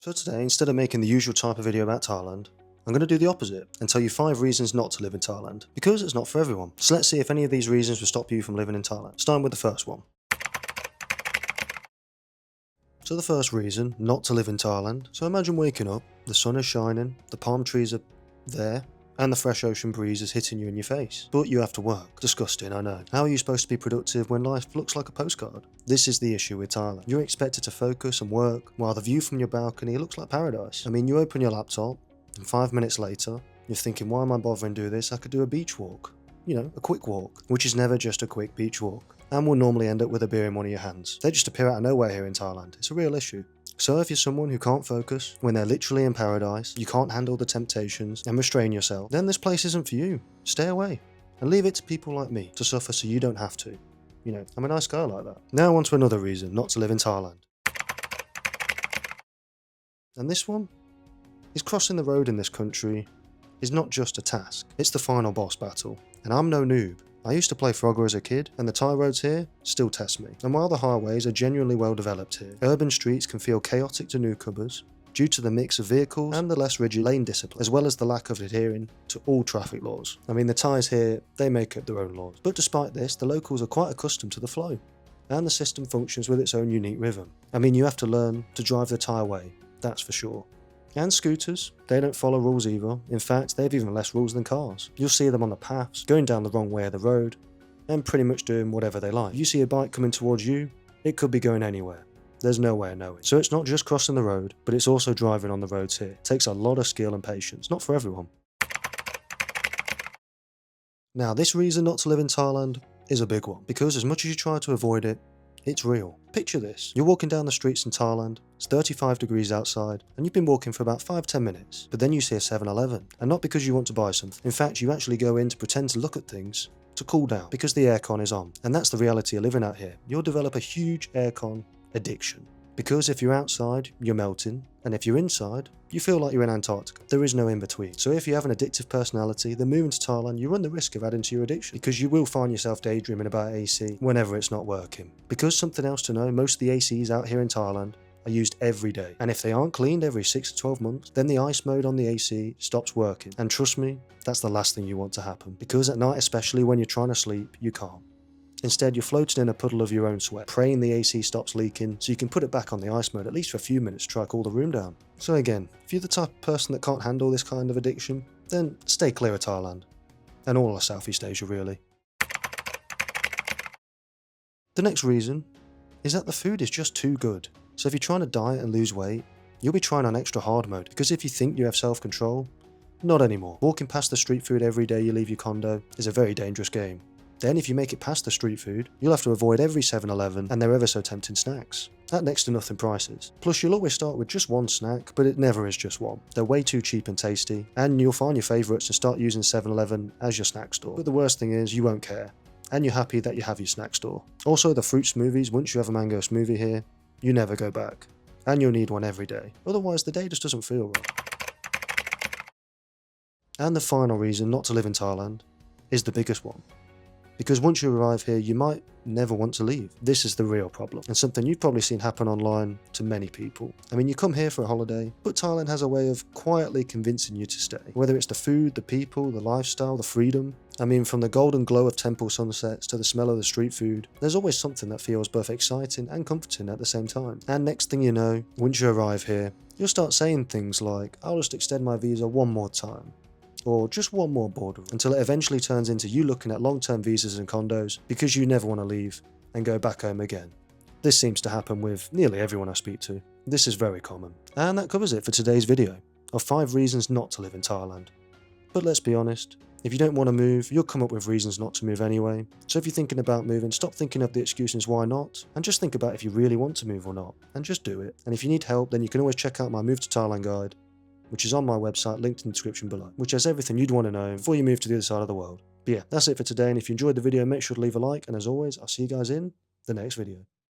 So today, instead of making the usual type of video about Thailand, I'm going to do the opposite and tell you 5 reasons not to live in Thailand, because it's not for everyone. So let's see if any of these reasons will stop you from living in Thailand. Starting with the first one. So the first reason not to live in Thailand, so imagine waking up, the sun is shining, the palm trees are there, and the fresh ocean breeze is hitting you in your face. But you have to work. Disgusting, I know. How are you supposed to be productive when life looks like a postcard? This is the issue with Thailand. You're expected to focus and work, while the view from your balcony looks like paradise. I mean, you open your laptop, and 5 minutes later, you're thinking, why am I bothering to do this? I could do a beach walk. You know, a quick walk, which is never just a quick beach walk, and will normally end up with a beer in one of your hands. They just appear out of nowhere here in Thailand. It's a real issue. So if you're someone who can't focus when they're literally in paradise, you can't handle the temptations and restrain yourself, then this place isn't for you. Stay away and leave it to people like me to suffer so you don't have to. You know, I'm a nice guy like that. Now on to another reason not to live in Thailand. And this one is crossing the road in this country is not just a task, it's the final boss battle. And I'm no noob. I used to play Frogger as a kid, and the Thai roads here still test me. And while the highways are genuinely well developed here, urban streets can feel chaotic to newcomers due to the mix of vehicles and the less rigid lane discipline, as well as the lack of adhering to all traffic laws. I mean, the Thais here, they make up their own laws. But despite this, the locals are quite accustomed to the flow, and the system functions with its own unique rhythm. I mean, you have to learn to drive the Thai way, that's for sure. And scooters, they don't follow rules either. In fact, they have even less rules than cars. You'll see them on the paths, going down the wrong way of the road, and pretty much doing whatever they like. If you see a bike coming towards you, it could be going anywhere. There's no way of knowing. So it's not just crossing the road, but it's also driving on the roads here. It takes a lot of skill and patience, not for everyone. Now, this reason not to live in Thailand is a big one, because as much as you try to avoid it, it's real. Picture this. You're walking down the streets in Thailand, it's 35 degrees outside, and you've been walking for about 5-10 minutes, but then you see a 7-Eleven, and not because you want to buy something. In fact, you actually go in to pretend to look at things to cool down, because the aircon is on. And that's the reality of living out here. You'll develop a huge aircon addiction. Because if you're outside, you're melting, and if you're inside, you feel like you're in Antarctica. There is no in-between. So if you have an addictive personality, then moving to Thailand, you run the risk of adding to your addiction, because you will find yourself daydreaming about AC whenever it's not working. Because something else to know, most of the ACs out here in Thailand are used every day. And if they aren't cleaned every 6 to 12 months, then the ice mode on the AC stops working. And trust me, that's the last thing you want to happen. Because at night, especially when you're trying to sleep, you can't. Instead, you're floating in a puddle of your own sweat, praying the AC stops leaking so you can put it back on the ice mode at least for a few minutes to try to cool the room down. So again, if you're the type of person that can't handle this kind of addiction, then stay clear of Thailand. And all of Southeast Asia really. The next reason is that the food is just too good. So if you're trying to diet and lose weight, you'll be trying on extra hard mode, because if you think you have self-control, not anymore. Walking past the street food every day you leave your condo is a very dangerous game. Then if you make it past the street food, you'll have to avoid every 7-Eleven and their ever so tempting snacks at next to nothing prices. Plus you'll always start with just one snack, but it never is just one. They're way too cheap and tasty, and you'll find your favourites and start using 7-Eleven as your snack store. But the worst thing is, you won't care, and you're happy that you have your snack store. Also, the fruit smoothies, once you have a mango smoothie here, you never go back. And you'll need one every day. Otherwise the day just doesn't feel right. And the final reason not to live in Thailand is the biggest one. Because once you arrive here, you might never want to leave. This is the real problem, and something you've probably seen happen online to many people. I mean, you come here for a holiday, but Thailand has a way of quietly convincing you to stay. Whether it's the food, the people, the lifestyle, the freedom. I mean, from the golden glow of temple sunsets to the smell of the street food, there's always something that feels both exciting and comforting at the same time. And next thing you know, once you arrive here, you'll start saying things like, I'll just extend my visa one more time, or just one more border, until it eventually turns into you looking at long-term visas and condos because you never want to leave and go back home again. This seems to happen with nearly everyone I speak to. This is very common. And that covers it for today's video of 5 reasons not to live in Thailand. But let's be honest, if you don't want to move, you'll come up with reasons not to move anyway. So if you're thinking about moving, stop thinking of the excuses why not, and just think about if you really want to move or not, and just do it. And if you need help, then you can always check out my Move to Thailand guide, which is on my website, linked in the description below, which has everything you'd want to know before you move to the other side of the world. But yeah, that's it for today, and if you enjoyed the video, make sure to leave a like, and as always, I'll see you guys in the next video.